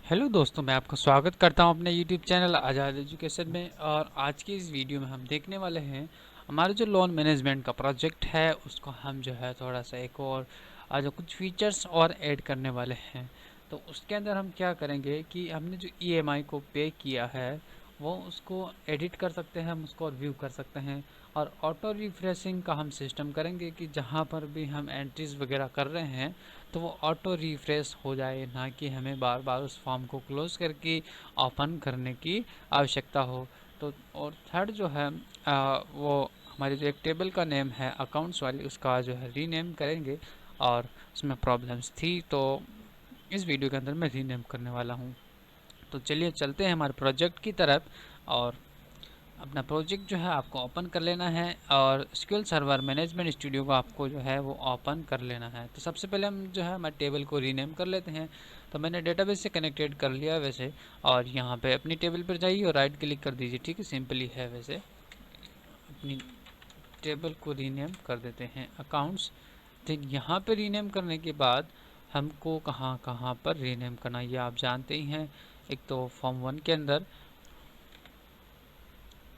Hello दोस्तों, मैं आपका स्वागत करता हूं अपने यूट्यूब चैनल आज़ाद एजुकेशन में। और आज की इस वीडियो में हम देखने वाले हैं हमारा जो लोन मैनेजमेंट का प्रोजेक्ट है उसको हम जो है थोड़ा सा एक और जो कुछ फीचर्स और ऐड करने वाले हैं। तो उसके अंदर हम क्या करेंगे कि हमने जो ईएमआई को पे किया है वो उसको एडिट कर सकते हैं, हम उसको व्यू कर सकते हैं। और ऑटो रिफ्रेशिंग का हम सिस्टम करेंगे कि जहाँ पर भी हम एंट्रीज वगैरह कर रहे हैं तो वो ऑटो रिफ्रेश हो जाए, ना कि हमें बार बार उस फॉर्म को क्लोज करके ओपन करने की आवश्यकता हो। तो और थर्ड जो है वो हमारी जो एक टेबल का नेम है अकाउंट्स वाली, उसका जो है रीनेम करेंगे। और उसमें प्रॉब्लम्स थी तो इस वीडियो के अंदर मैं रीनेम करने वाला हूँ। तो चलिए चलते हैं हमारे प्रोजेक्ट की तरफ। और अपना प्रोजेक्ट जो है आपको ओपन कर लेना है और एसक्यूएल सर्वर मैनेजमेंट स्टूडियो को आपको जो है वो ओपन कर लेना है। तो सबसे पहले हम जो है हमारे टेबल को रीनेम कर लेते हैं। तो मैंने डेटाबेस से कनेक्टेड कर लिया वैसे। और यहाँ पे अपनी टेबल पर जाइए और राइट क्लिक कर दीजिए। ठीक है, सिंपली है वैसे। अपनी टेबल को रीनेम कर देते हैं अकाउंट्स। तो यहाँ पे रीनेम करने के बाद हमको कहाँ कहाँ पर रीनेम करना ये आप जानते ही हैं। एक तो फॉर्म 1 के अंदर,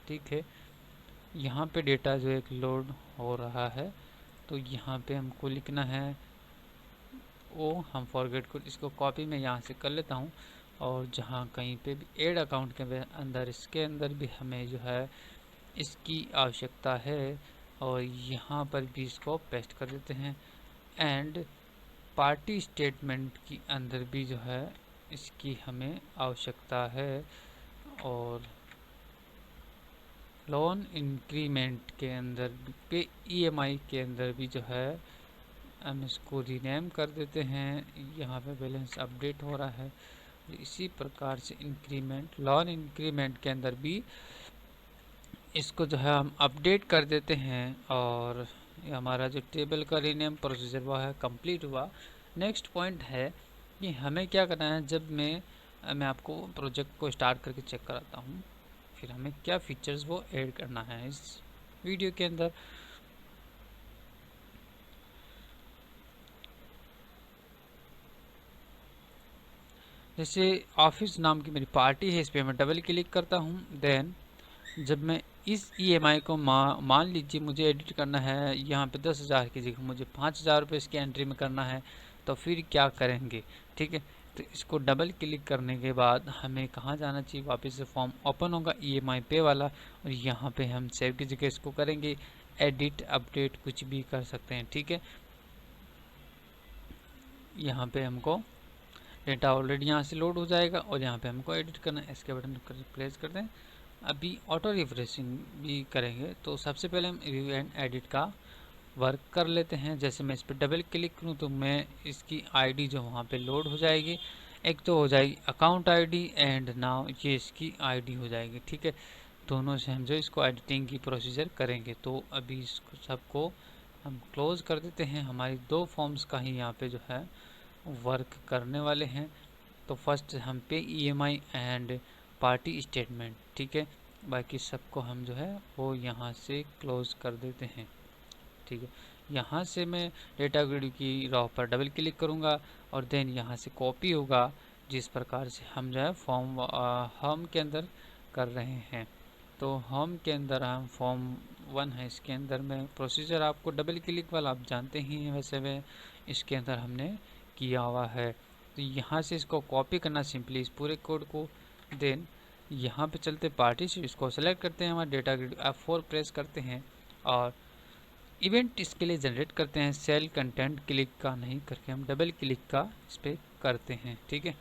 ठीक है। यहाँ पे डेटा जो एक लोड हो रहा है तो यहाँ पे हमको लिखना है ओ हम फॉरगेट को, इसको कॉपी में यहाँ से कर लेता हूँ। और जहाँ कहीं पे भी ऐड अकाउंट के अंदर, इसके अंदर भी हमें जो है इसकी आवश्यकता है। और यहाँ पर भी इसको पेस्ट कर देते हैं। एंड पार्टी स्टेटमेंट की अंदर भी जो है इसकी हमें आवश्यकता है। और लोन इंक्रीमेंट के अंदर पे ईएमआई के अंदर भी जो है हम इसको रीनेम कर देते हैं। यहाँ पे बैलेंस अपडेट हो रहा है। इसी प्रकार से इंक्रीमेंट, लोन इंक्रीमेंट के अंदर भी इसको जो है हम अपडेट कर देते हैं। और ये हमारा जो टेबल का रीनेम प्रोसीजर वो है कंप्लीट हुआ। नेक्स्ट पॉइंट है कि हमें क्या करना है। जब मैं आपको प्रोजेक्ट को स्टार्ट करके चेक कराता हूँ, फिर हमें क्या फीचर्स वो ऐड करना है इस वीडियो के अंदर। जैसे ऑफिस नाम की मेरी पार्टी है, इस पर मैं डबल क्लिक करता हूँ। देन जब मैं इस ईएमआई को मान लीजिए मुझे एडिट करना है, यहाँ पे 10,000 की जगह मुझे 5,000 रुपये इसकी एंट्री में करना है, तो फिर क्या करेंगे। ठीक है, तो इसको डबल क्लिक करने के बाद हमें कहाँ जाना चाहिए, वापस से फॉर्म ओपन होगा ईएमआई पे वाला। और यहाँ पे हम सेव की जगह इसको करेंगे एडिट, अपडेट कुछ भी कर सकते हैं। ठीक है, यहाँ पे हमको डेटा ऑलरेडी यहाँ से लोड हो जाएगा और यहाँ पे हमको एडिट करना है, इसके बटन प्रेस कर दें। अभी ऑटो रिफ्रेशिंग भी करेंगे तो सबसे पहले हम रिव्यू एंड एडिट का वर्क कर लेते हैं। जैसे मैं इस पर डबल क्लिक करूँ तो मैं इसकी आईडी जो वहाँ पे लोड हो जाएगी, एक तो हो जाएगी अकाउंट आईडी एंड नाउ ये इसकी आईडी हो जाएगी। ठीक है, दोनों से हम जो इसको एडिटिंग की प्रोसीजर करेंगे। तो अभी इसको सबको हम क्लोज कर देते हैं। हमारी दो फॉर्म्स का ही यहाँ पे जो है वर्क करने वाले हैं। तो फर्स्ट हम पे ईएमआई एंड पार्टी स्टेटमेंट, ठीक है। बाकी सबको हम जो है वो यहाँ से क्लोज कर देते हैं। ठीक है, यहाँ से मैं डेटा ग्रिड की रॉ पर डबल क्लिक करूँगा और देन यहाँ से कॉपी होगा, जिस प्रकार से हम जो है फॉर्म होम के अंदर कर रहे हैं। तो होम के अंदर हम फॉर्म 1 है, इसके अंदर में प्रोसीजर आपको डबल क्लिक वाला आप जानते ही हैं, वैसे में इसके अंदर हमने किया हुआ है। तो यहाँ से इसको कॉपी करना सिंपली इस पूरे कोड को। देन यहाँ पे चलते पार्टी से इसको सेलेक्ट करते हैं, हमारा डेटा ग्रिड F4 प्रेस करते हैं और इवेंट इसके लिए जनरेट करते हैं। सेल कंटेंट क्लिक का नहीं करके हम डबल क्लिक का इस पर करते हैं। ठीक है,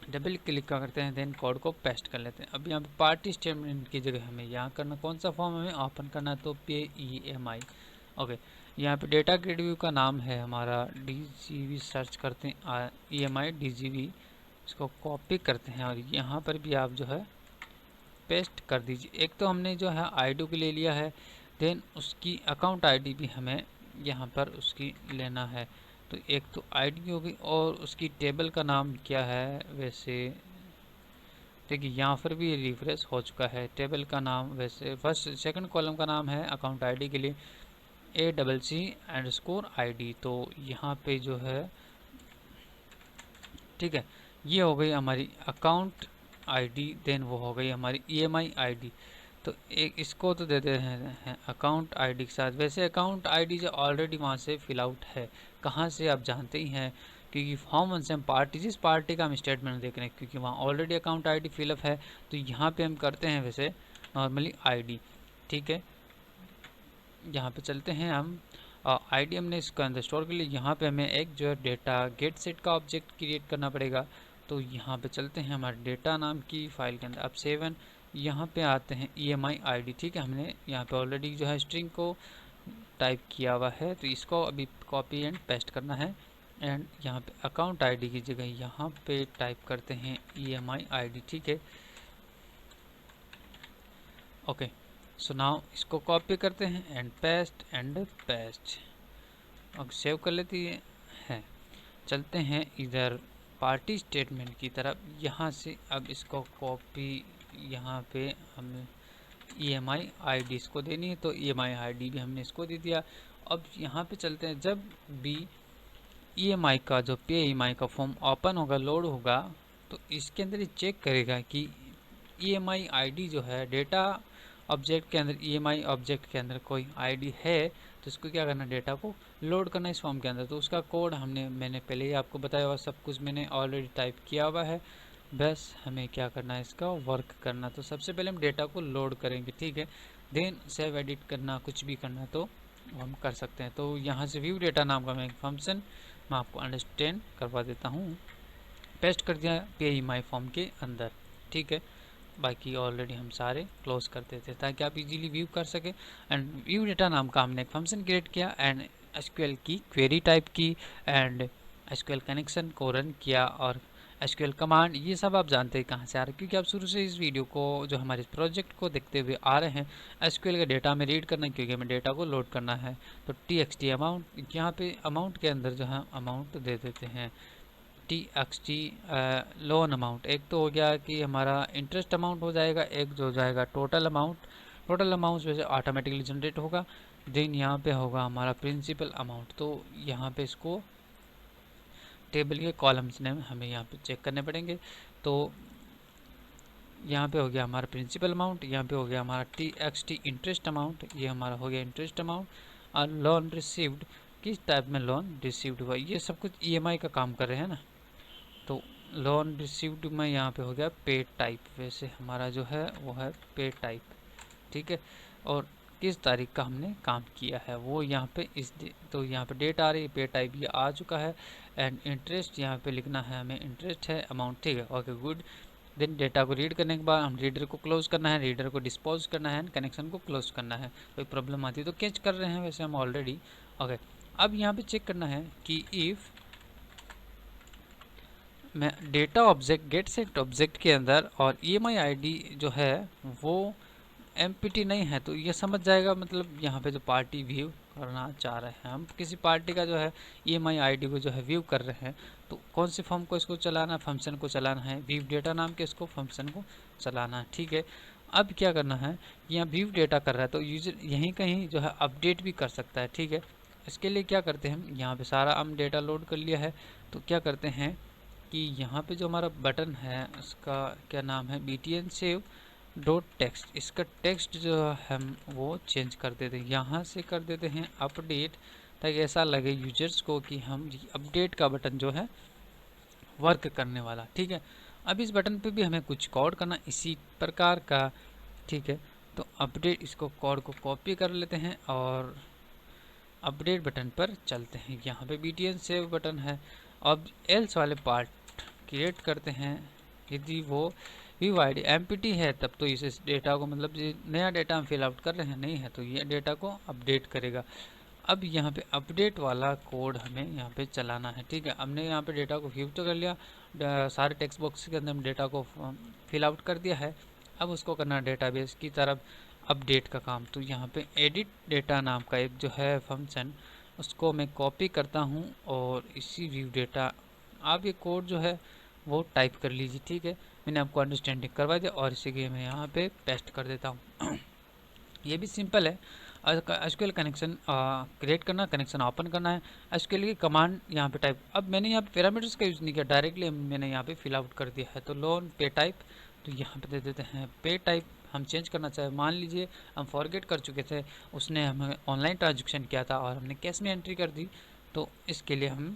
डबल क्लिक का करते हैं, देन कोड को पेस्ट कर लेते हैं। अब यहाँ पे पार्टी स्टेटमेंट की जगह हमें यहाँ करना, कौन सा फॉर्म हमें ओपन करना है, तो पे ईएमआई। ओके, यहाँ पे डेटा ग्रिड व्यू का नाम है हमारा डीजीवी, सर्च करते हैं ईएमआई डीजीवी, इसको कॉपी करते हैं और यहाँ पर भी आप जो है पेस्ट कर दीजिए। एक तो हमने जो है आईडी को ले लिया है, देन उसकी अकाउंट आईडी भी हमें यहाँ पर उसकी लेना है। तो एक तो आईडी होगी और उसकी टेबल का नाम क्या है। वैसे देखिए यहाँ पर भी रिफ्रेश हो चुका है। टेबल का नाम वैसे फर्स्ट सेकंड कॉलम का नाम है अकाउंट आईडी के लिए ACC_ID। तो यहाँ पे जो है ठीक है, ये हो गई हमारी अकाउंट आईडी, देन वो हो गई हमारी ईएमआई आईडी। तो एक इसको तो दे दे हैं अकाउंट आईडी के साथ। वैसे अकाउंट आईडी जो ऑलरेडी वहाँ से फिल आउट है, कहाँ से आप जानते ही हैं, क्योंकि फॉर्म 1 से हम पार्टी, जिस पार्टी का हम स्टेटमेंट देख रहे हैं, क्योंकि वहाँ ऑलरेडी अकाउंट आईडी फिलअप है, तो यहाँ पे हम करते हैं वैसे नॉर्मली आईडी। ठीक है, यहाँ पे चलते हैं हम, आईडी हमने इसके अंदर स्टोर के लिए यहाँ पे हमें एक जो है डेटा गेट सेट का ऑब्जेक्ट क्रिएट करना पड़ेगा। तो यहाँ पे चलते हैं हमारे डेटा नाम की फाइल के अंदर। अब 7 यहाँ पे आते हैं ईएमआई आईडी। ठीक है, हमने यहाँ पे ऑलरेडी जो है स्ट्रिंग को टाइप किया हुआ है, तो इसको अभी कॉपी एंड पेस्ट करना है। एंड यहाँ पे अकाउंट आईडी की जगह यहाँ पे टाइप करते हैं ईएमआई आईडी। ठीक है, ओके। सो नाउ इसको कॉपी करते हैं एंड पेस्ट। अब सेव कर लेती है। चलते हैं इधर पार्टी स्टेटमेंट की तरफ। यहाँ से अब इसको कॉपी, यहाँ पे हमें ईएमआई आईडी इसको देनी है, तो ईएमआई आईडी भी हमने इसको दे दिया। अब यहाँ पे चलते हैं, जब भी ईएमआई का जो पे ईएमआई का फॉर्म ओपन होगा, लोड होगा, तो इसके अंदर ये चेक करेगा कि ईएमआई आईडी जो है डेटा ऑब्जेक्ट के अंदर, ईएमआई ऑब्जेक्ट के अंदर कोई आईडी है, तो इसको क्या करना, डेटा को लोड करना इस फॉर्म के अंदर। तो उसका कोड मैंने पहले ही आपको बताया हुआ, सब कुछ मैंने ऑलरेडी टाइप किया हुआ है, बस हमें क्या करना है, इसका वर्क करना। तो सबसे पहले हम डेटा को लोड करेंगे। ठीक है, देन सेव एडिट करना, कुछ भी करना तो हम कर सकते हैं। तो यहाँ से व्यू डेटा नाम का मैं एक फंक्शन मैं आपको अंडरस्टैंड करवा देता हूँ, पेस्ट कर दिया पे ईएमआई फॉर्म के अंदर। ठीक है, बाकी ऑलरेडी हम सारे क्लोज कर देते हैं ताकि आप इजीली व्यू कर सके। एंड व्यू डेटा नाम का हमने एक फंक्शन क्रिएट किया एंड एसक्यूएल की क्वेरी टाइप की एंड एसक्यूएल कनेक्शन को रन किया और एसक्यूएल कमांड, ये सब आप जानते हैं कहाँ से आ रहे हैं, क्योंकि आप शुरू से इस वीडियो को जो हमारे प्रोजेक्ट को देखते हुए आ रहे हैं। एसक्यूएल का डेटा में रीड करना, क्योंकि हमें डेटा को लोड करना है। तो txt अमाउंट, यहाँ पे अमाउंट के अंदर जो है अमाउंट दे देते हैं txt लोन अमाउंट। एक तो हो गया कि हमारा इंटरेस्ट अमाउंट हो जाएगा, एक जो हो जाएगा टोटल अमाउंट। टोटल अमाउंट वैसे ऑटोमेटिकली जनरेट होगा। देन यहाँ पे होगा हमारा प्रिंसिपल अमाउंट। तो यहाँ पे इसको टेबल के कॉलम्स ने हमें यहाँ पे चेक करने पड़ेंगे। तो यहाँ पे हो गया हमारा प्रिंसिपल अमाउंट, यहाँ पे हो गया हमारा txt इंटरेस्ट अमाउंट, ये हमारा हो गया इंटरेस्ट अमाउंट। और लोन रिसीव्ड, किस टाइप में लोन रिसीव्ड हुआ, ये सब कुछ ईएमआई का काम कर रहे हैं ना। तो लोन रिसीव्ड में यहाँ पे हो गया पे टाइप, वैसे हमारा जो है वो है पे टाइप। ठीक है, और किस तारीख का हमने काम किया है वो यहाँ पे तो यहाँ पे डेट आ रही है, पे टाइप ये आ चुका है। एंड इंटरेस्ट यहाँ पे लिखना है हमें, इंटरेस्ट है अमाउंट। ठीक है, ओके गुड। देन डेटा को रीड करने के बाद हम रीडर को क्लोज करना है, रीडर को डिस्पोज करना है, कनेक्शन को क्लोज करना है। कोई प्रॉब्लम आती है तो कैच कर रहे हैं वैसे हम ऑलरेडी। ओके, अब यहाँ पे चेक करना है कि इफ़ मैं data object get set object के अंदर और ईएमआई आईडी जो है वो एम्प्टी नहीं है, तो ये समझ जाएगा, मतलब यहाँ पे जो पार्टी व्यू करना चाह रहे हैं, हम किसी पार्टी का जो है ईएमआई आईडी को जो है व्यू कर रहे हैं, तो कौन से फॉर्म को इसको चलाना है, फंक्शन को चलाना है, व्यू डेटा नाम के इसको फंक्शन को चलाना है। ठीक है, अब क्या करना है, यहाँ व्यू डेटा कर रहा है तो यूजर यहीं कहीं जो है अपडेट भी कर सकता है। ठीक है, इसके लिए क्या करते हैं, हम यहाँ पे सारा हम डेटा लोड कर लिया है, तो क्या करते हैं कि यहाँ पे जो हमारा बटन है उसका क्या नाम है, btn save डॉट टेक्स्ट, इसका टेक्स्ट जो हम वो चेंज कर देते हैं, यहाँ से कर देते हैं अपडेट, ताकि ऐसा लगे यूजर्स को कि हम अपडेट का बटन जो है वर्क करने वाला। ठीक है, अब इस बटन पे भी हमें कुछ कोड करना इसी प्रकार का। ठीक है, तो अपडेट, इसको कोड को कॉपी कर लेते हैं और अपडेट बटन पर चलते हैं। यहाँ पे btn save बटन है। अब एल्स वाले पार्ट क्रिएट करते हैं, यदि वो व्यू आईडी एम्प्टी है तब तो इस डेटा को, मतलब ये नया डेटा हम फिल आउट कर रहे हैं, नहीं है तो ये डेटा को अपडेट करेगा। अब यहाँ पे अपडेट वाला कोड हमें यहाँ पे चलाना है। ठीक है, हमने यहाँ पे डेटा को व्यू तो कर लिया, सारे टेक्स्ट बॉक्स के अंदर हम डेटा को फिल आउट कर दिया है। अब उसको करना डेटाबेस की तरफ अपडेट का काम। तो यहाँ पे एडिट डेटा नाम का एक जो है फंक्शन, उसको मैं कॉपी करता हूँ और इसी व्यू डेटा, आप ये कोड जो है वो टाइप कर लीजिए। ठीक है, मैंने आपको अंडरस्टैंडिंग करवा दिया और इसी के मैं यहाँ पे पेस्ट कर देता हूँ। ये भी सिंपल है, एसक्यूएल कनेक्शन क्रिएट करना, कनेक्शन ओपन करना है, एसक्यूएल की कमांड यहाँ पे टाइप। अब मैंने यहाँ पे पैरामीटर्स का यूज़ नहीं किया, डायरेक्टली मैंने यहाँ पे फिल आउट कर दिया है। तो लोन पे टाइप, तो यहाँ पे दे देते हैं पे टाइप। हम चेंज करना चाहे, मान लीजिए हम फॉरगेट कर चुके थे, उसने हमें ऑनलाइन ट्रांजेक्शन किया था और हमने कैश में एंट्री कर दी, तो इसके लिए हम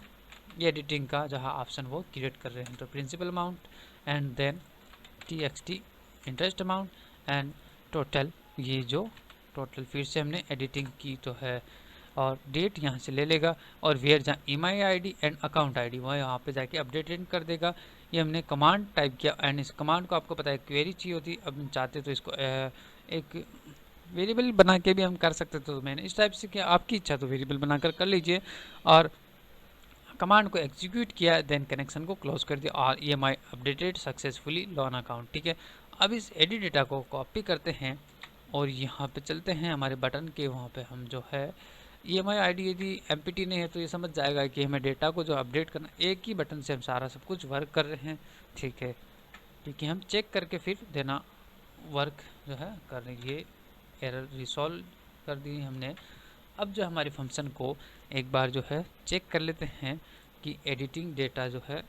ये एडिटिंग का जहाँ ऑप्शन वो क्रिएट कर रहे हैं। तो principal amount and then TXT interest amount and total, ये जो टोटल फिर से हमने एडिटिंग की तो है, और डेट यहाँ से ले लेगा, और वेयर जहाँ EMI ID and account ID वह यहाँ पे जाके अपडेटेड कर देगा। ये हमने कमांड टाइप किया, एंड इस कमांड को आपको पता है क्वेरी चाहिए होती, अब हम चाहते तो इसको एक वेरिएबल बना के भी हम कर सकते, तो मैंने इस टाइप से किया, आपकी इच्छा तो वेरिएबल बनाकर कर लीजिए। और कमांड को एग्जीक्यूट किया, देन कनेक्शन को क्लोज कर दिया, और EMI updated successfully loan account. ठीक है, अब इस एडिट डेटा को कॉपी करते हैं और यहाँ पे चलते हैं हमारे बटन के, वहाँ पे हम जो है EMI ID यदि MPT नहीं है तो ये समझ जाएगा कि हमें डेटा को जो अपडेट करना, एक ही बटन से हम सारा सब कुछ वर्क कर रहे हैं। ठीक है, क्योंकि हम चेक करके फिर देना वर्क जो है कर रहे हैं। ये एरर रिसॉल्व कर दी हमने। अब जो हमारे फंक्शन को एक बार जो है चेक कर लेते हैं कि एडिटिंग डेटा जो है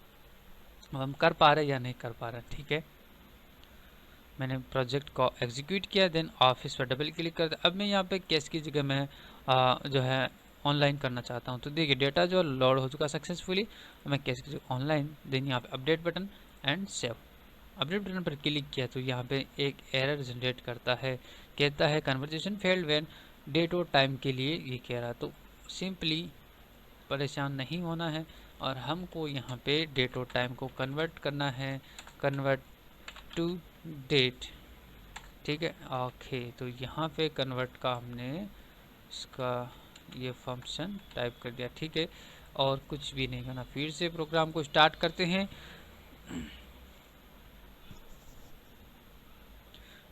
हम कर पा रहे हैं या नहीं कर पा रहे हैं। ठीक है, मैंने प्रोजेक्ट को एग्जीक्यूट किया, देन ऑफिस पर डबल क्लिक कर दिया। अब मैं यहाँ पे कैश की जगह मैं जो है ऑनलाइन करना चाहता हूँ, तो देखिए डेटा जो लोड हो चुका सक्सेसफुली। मैं कैश की जगह ऑनलाइन, देन यहाँ पे update button and save. Update button पर क्लिक किया तो यहाँ पे एक एरर जनरेट करता है, कहता है कन्वर्जेशन फेल्ड व्हेन डेट और टाइम के लिए ये कह रहा। तो सिंपली परेशान नहीं होना है, और हमको यहाँ पे डेट और टाइम को कन्वर्ट करना है, कन्वर्ट टू डेट। ठीक है, ओके, तो यहाँ पे कन्वर्ट का हमने इसका ये फंक्शन टाइप कर दिया। ठीक है, और कुछ भी नहीं करना, फिर से प्रोग्राम को स्टार्ट करते हैं।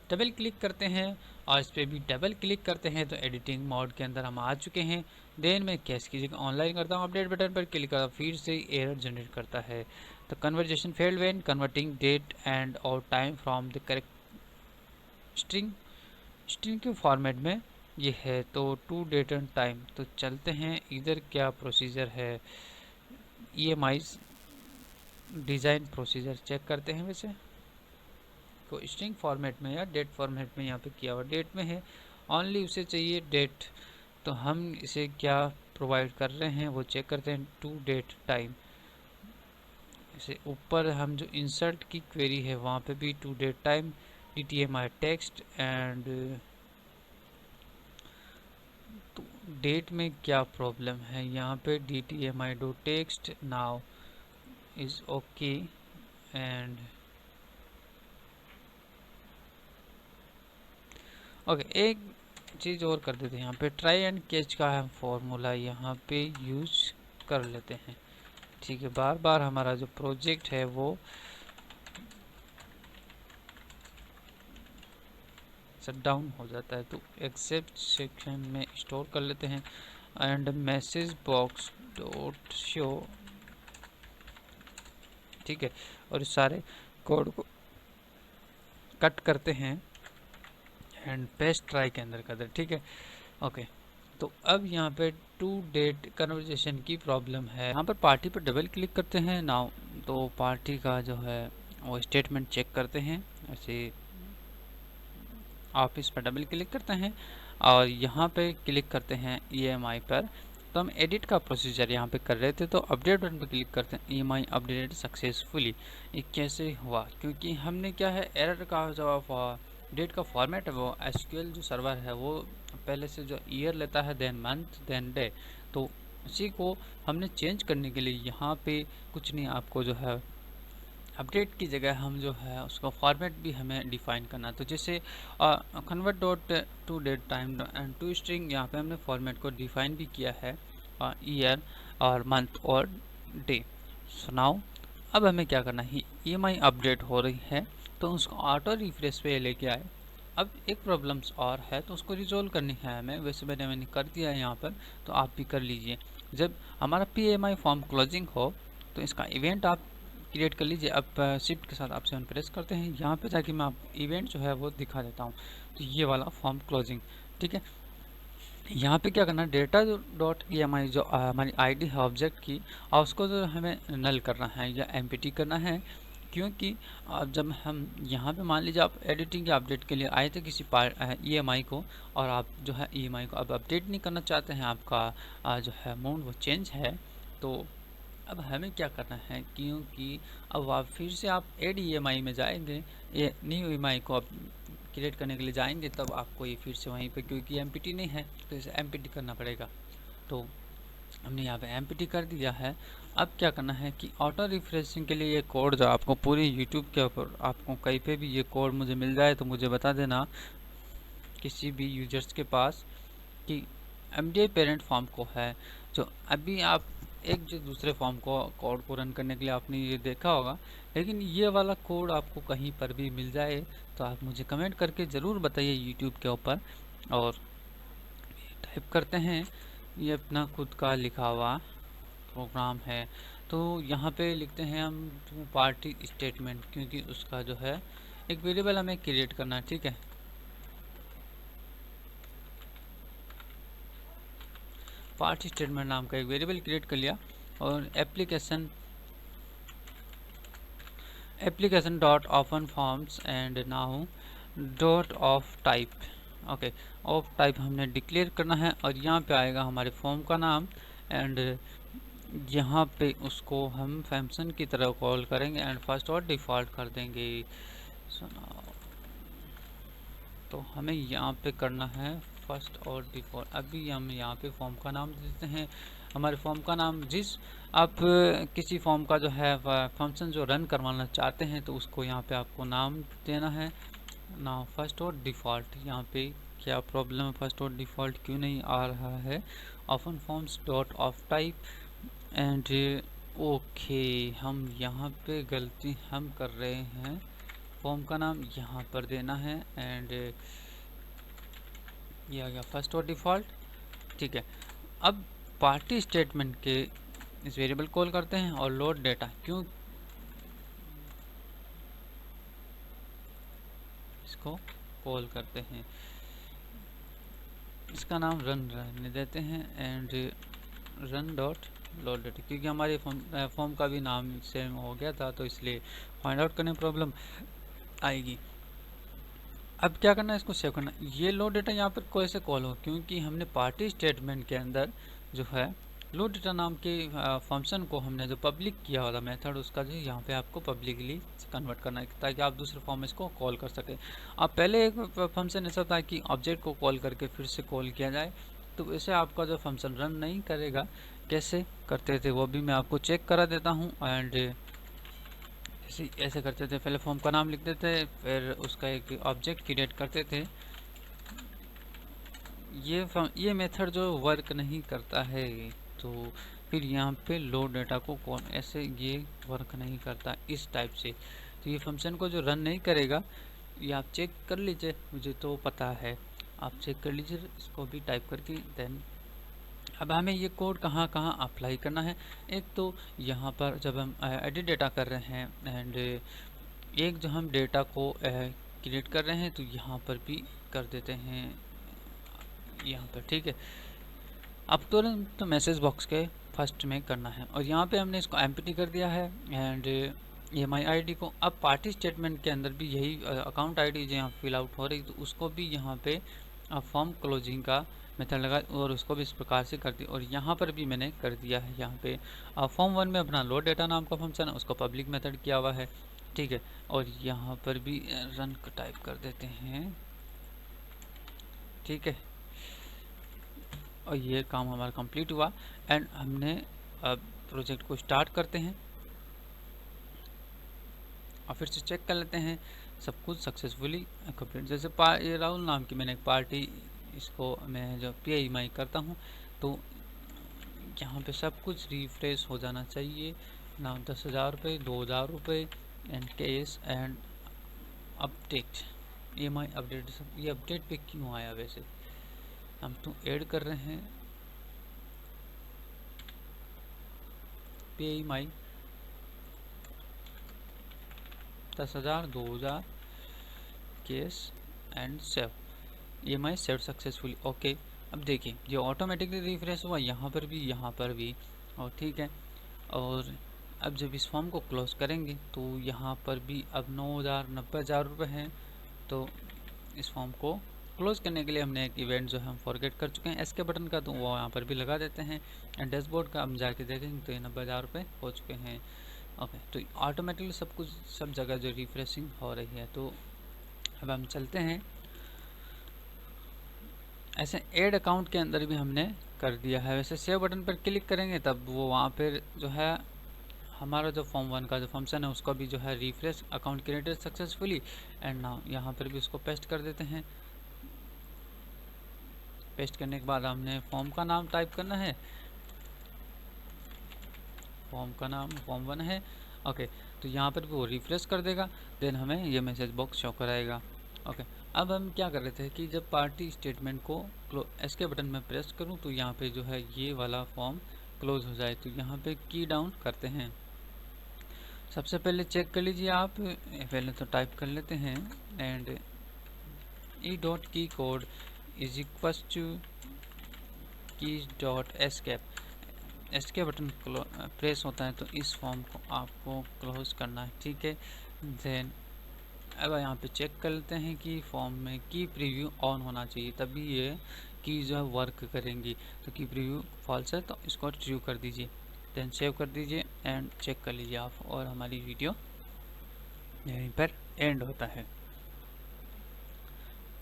डबल क्लिक करते हैं और इस पर भी डबल क्लिक करते हैं, तो एडिटिंग मोड के अंदर हम आ चुके हैं। देन मैं कैश की जगह ऑनलाइन करता हूँ, अपडेट बटन पर क्लिक करता हूँ, फिर से एरर जनरेट करता है। तो conversion failed when converting date and और time from the correct string के फॉर्मेट में ये है, तो टू डेट एंड टाइम। तो चलते हैं इधर क्या प्रोसीजर है, EMI डिज़ाइन प्रोसीजर चेक करते हैं। वैसे को स्ट्रिंग फॉर्मेट में या डेट फॉर्मेट में यहाँ पे किया हुआ, डेट में है, ओनली उसे चाहिए डेट, तो हम इसे क्या प्रोवाइड कर रहे हैं वो चेक करते हैं, टू डेट टाइम। इसे ऊपर हम जो इंसर्ट की क्वेरी है वहाँ पे भी to date time, DTMI text and, तो डेट में क्या प्रॉब्लम है यहाँ पे, DTMI do text now is okay and okay. एक चीज़ और कर देते हैं, यहाँ पे ट्राई एंड कैच का हम फॉर्मूला यहाँ पे यूज कर लेते हैं। ठीक है, बार बार हमारा जो प्रोजेक्ट है वो शट डाउन हो जाता है, तो एक्सेप्ट सेक्शन में स्टोर कर लेते हैं and message box dot show. ठीक है, और इस सारे कोड को कट करते हैं एंड पेस्ट ट्राई के अंदर कर दे। ठीक है, ओके, तो अब यहाँ पे टू डेट कन्वर्जेशन की प्रॉब्लम है। यहाँ पर पार्टी पर डबल क्लिक करते हैं नाउ, तो पार्टी का जो है वो स्टेटमेंट चेक करते हैं। ऐसे ऑफिस पर डबल क्लिक करते हैं और यहाँ पे क्लिक करते हैं EMI पर। तो हम एडिट का प्रोसीजर यहाँ पे कर रहे थे, तो अपडेट बटन पर क्लिक करते हैं, EMI अपडेटेड सक्सेसफुली। ये कैसे हुआ, क्योंकि हमने क्या है एरर का जो डेट का फॉर्मेट है वो SQL जो सर्वर है वो पहले से जो ईयर लेता है, देन मंथ, देन डे, तो उसी को हमने चेंज करने के लिए यहाँ पे कुछ नहीं, आपको जो है अपडेट की जगह हम जो है उसका फॉर्मेट भी हमें डिफाइन करना। तो जैसे convert dot to date time and to string, यहाँ पे हमने फॉर्मेट को डिफाइन भी किया है, ईयर और मंथ और डे। सुनाओ, अब हमें क्या करना है, EMI अपडेट हो रही है तो उसको ऑटो रिफ्रेश पे लेके आए। अब एक प्रॉब्लम्स और है तो उसको रिजोल्व करनी है हमें, वैसे मैंने कर दिया है यहाँ पर, तो आप भी कर लीजिए। जब हमारा PMI फॉर्म क्लोजिंग हो तो इसका इवेंट आप क्रिएट कर लीजिए। अब शिफ्ट के साथ आप 7 प्रेस करते हैं, यहाँ पे जाके मैं आप इवेंट जो है वो दिखा देता हूँ। तो ये वाला फॉर्म क्लोजिंग, ठीक है, यहाँ पे क्या करना है, डेटा जो डॉट ई एम आई जो हमारी आईडी है ऑब्जेक्ट की, और उसको जो हमें नल करना है या एम्प्टी करना है। क्योंकि अब जब हम यहाँ पे मान लीजिए आप एडिटिंग या अपडेट के लिए आए थे किसी ई एम आई को, और आप जो है ई एम आई को अब अपडेट नहीं करना चाहते हैं, आपका जो है अमाउंट वो चेंज है, तो अब हमें क्या करना है, क्योंकि अब आप फिर से आप एड ई एम आई में जाएंगे, ये न्यू ई एम आई को आप क्रिएट करने के लिए जाएंगे, तब आपको ये फिर से वहीं पे, क्योंकि एमपीटी नहीं है तो इसे एमपीटी करना पड़ेगा। तो हमने यहाँ पे एमपीटी कर दिया है। अब क्या करना है कि ऑटो रिफ्रेशिंग के लिए ये कोड जो आपको पूरी यूट्यूब के ऊपर आपको कहीं पे भी ये कोड मुझे मिल जाए तो मुझे बता देना, किसी भी यूजर्स के पास, कि एमडीआई पेरेंट फॉर्म को है, जो अभी आप एक जो दूसरे फॉर्म को कोड को रन करने के लिए आपने ये देखा होगा, लेकिन ये वाला कोड आपको कहीं पर भी मिल जाए तो आप मुझे कमेंट करके ज़रूर बताइए यूट्यूब के ऊपर। और टाइप करते हैं, ये अपना खुद का लिखा हुआ प्रोग्राम है, तो यहाँ पे लिखते हैं हम पार्टी स्टेटमेंट, क्योंकि उसका जो है एक वेरिएबल हमें क्रिएट करना है। ठीक है, पार्टी स्टेटमेंट नाम का एक वेरिएबल क्रिएट कर लिया, और application dot open forms and now dot of type. Okay, of type हमने डिक्लेयर करना है, और यहाँ पे आएगा हमारे फॉर्म का नाम, एंड यहाँ पे उसको हम फंक्शन की तरह कॉल करेंगे एंड फर्स्ट और डिफ़ॉल्ट कर देंगे। तो हमें यहाँ पे करना है फर्स्ट और डिफ़ॉल्ट। अभी हम यहाँ पे फॉर्म का नाम देते हैं, हमारे फॉर्म का नाम, जिस आप किसी फॉर्म का जो है फंक्शन जो रन करवाना चाहते हैं तो उसको यहाँ पे आपको नाम देना है ना, फर्स्ट और डिफ़ॉल्ट। यहाँ पे क्या प्रॉब्लम है, फर्स्ट और डिफ़ॉल्ट क्यों नहीं आ रहा है, open forms dot of type and okay, हम यहाँ पे गलती हम कर रहे हैं, फॉर्म का नाम यहाँ पर देना है, एंड ये आ गया फर्स्ट और डिफ़ॉल्ट। ठीक है, अब पार्टी स्टेटमेंट के इस वेरिएबल कॉल करते हैं और लोड डेटा, क्यों इसको कॉल करते हैं, इसका नाम रन रहने देते हैं, and run dot load data, क्योंकि हमारे फॉर्म का भी नाम सेम हो गया था, तो इसलिए फाइंड आउट करने में प्रॉब्लम आएगी। अब क्या करना है, इसको सेव करना। ये लोड डेटा यहाँ पर कैसे कॉल हो, क्योंकि हमने पार्टी स्टेटमेंट के अंदर जो है लोड डेटा नाम के फंक्शन को हमने जो पब्लिक किया हुआ था मेथड, उसका जो यहाँ पे आपको पब्लिकली कन्वर्ट करना है, ताकि आप दूसरे फॉर्म में इसको कॉल कर सकें। अब पहले एक फंक्शन ऐसा था कि ऑब्जेक्ट को कॉल करके फिर से कॉल किया जाए, तो वैसे आपका जो फंक्शन रन नहीं करेगा। कैसे करते थे वो भी मैं आपको चेक करा देता हूँ, एंड ऐसे करते थे, पहले फॉर्म का नाम लिख देते, फिर उसका एक ऑब्जेक्ट क्रिएट करते थे। ये मेथड जो वर्क नहीं करता है, तो फिर यहाँ पे लोड डेटा को कौन, ऐसे ये वर्क नहीं करता इस टाइप से, तो ये फंक्शन को जो रन नहीं करेगा, ये आप चेक कर लीजिए, मुझे तो पता है, आप चेक कर लीजिए इसको भी टाइप करके। देन अब हमें ये कोड कहाँ कहाँ अप्लाई करना है, एक तो यहाँ पर जब हम एडिट डेटा कर रहे हैं, एंड एक जो हम डेटा को क्रिएट कर रहे हैं, तो यहाँ पर भी कर देते हैं यहाँ पर। ठीक है, अब तुरंत तो मैसेज बॉक्स के फर्स्ट में करना है, और यहाँ पे हमने इसको एम्प्टी कर दिया है, एंड EMI आईडी को। अब पार्टी स्टेटमेंट के अंदर भी यही अकाउंट आईडी जो यहाँ फिल आउट हो रही, तो उसको भी यहाँ पे फॉर्म क्लोजिंग का मेथड लगा और उसको भी इस प्रकार से कर दिया, और यहाँ पर भी मैंने कर दिया है। यहाँ पे फॉर्म 1 में अपना लोड डेटा नाम का फंक्शन है, उसको पब्लिक मेथड किया हुआ है। ठीक है, और यहाँ पर भी रन टाइप कर देते हैं। ठीक है, और ये काम हमारा कंप्लीट हुआ, एंड हमने अब प्रोजेक्ट को स्टार्ट करते हैं और फिर से चेक कर लेते हैं सब कुछ सक्सेसफुली कंप्लीट। जैसे ये राहुल नाम की मैंने एक पार्टी, इसको मैं जो PIMI करता हूँ, तो यहाँ पे सब कुछ रिफ्रेश हो जाना चाहिए। नाम 10,000 रुपये, 2,000 रुपये, and case and update EMI update. ये अपडेट पे क्यों आया, वैसे हम तो ऐड कर रहे हैं PIMI 10,000, 2,000, case and save, EMI save successfully. Okay, अब देखिए ये ऑटोमेटिकली रिफ्रेश हुआ यहाँ पर भी और ठीक है। और अब जब इस फॉर्म को क्लोज करेंगे तो यहाँ पर भी अब 90,000 रुपये हैं। तो इस फॉर्म को क्लोज करने के लिए हमने एक इवेंट जो है हम फॉरगेट कर चुके हैं एसके बटन का, तो वो यहाँ पर भी लगा देते हैं। एंड डैशबोर्ड का हम जाके देखेंगे तो ये 90,000 रुपये हो चुके हैं। ओके, तो ऑटोमेटिकली सब जगह जो रिफ्रेशिंग हो रही है। तो अब हम चलते हैं, ऐसे ऐड अकाउंट के अंदर भी हमने कर दिया है। वैसे सेव बटन पर क्लिक करेंगे तब वो वहाँ पर जो है हमारा जो फॉर्म 1 का जो फंक्शन है उसका भी जो है refresh account created successfully. And now यहाँ पर भी उसको पेस्ट कर देते हैं। पेस्ट करने के बाद हमने फॉर्म का नाम टाइप करना है, फॉर्म का नाम फॉर्म 1 है। ओके, तो यहाँ पर भी वो रिफ्रेश कर देगा, देन हमें ये मैसेज बॉक्स शो कराएगा। ओके, अब हम क्या कर रहे थे कि जब पार्टी स्टेटमेंट को एस्के बटन में प्रेस करूँ तो यहाँ पे जो है ये वाला फॉर्म क्लोज हो जाए। तो यहाँ पे की डाउन करते हैं। सबसे पहले चेक कर लीजिए आप, पहले तो टाइप कर लेते हैं एंड ई डॉट की code is equal two keys dot escape. Escape button press होता है तो इस फॉर्म को आपको क्लोज करना है, ठीक है। देन अब यहाँ पे चेक कर लेते हैं कि फॉर्म में की प्रीव्यू ऑन होना चाहिए, तभी ये की जो है वर्क करेंगी। तो की प्रीव्यू फॉल्स है तो इसको ट्रू कर दीजिए, देन सेव कर दीजिए एंड चेक कर लीजिए आप, और हमारी वीडियो यहीं पर एंड होता है।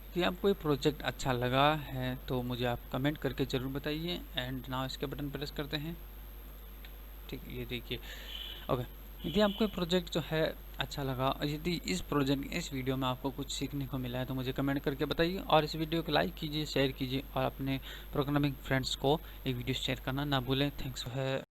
यदि आपको ये प्रोजेक्ट अच्छा लगा है तो मुझे आप कमेंट करके ज़रूर बताइए। एंड नाउ इसके बटन प्रेस करते हैं, ठीक, ये देखिए। ओके, यदि आपको ये प्रोजेक्ट जो है अच्छा लगा और यदि इस वीडियो में आपको कुछ सीखने को मिला है तो मुझे कमेंट करके बताइए, और इस वीडियो को लाइक कीजिए, शेयर कीजिए और अपने प्रोग्रामिंग फ्रेंड्स को ये वीडियो शेयर करना ना भूलें। थैंक्स है।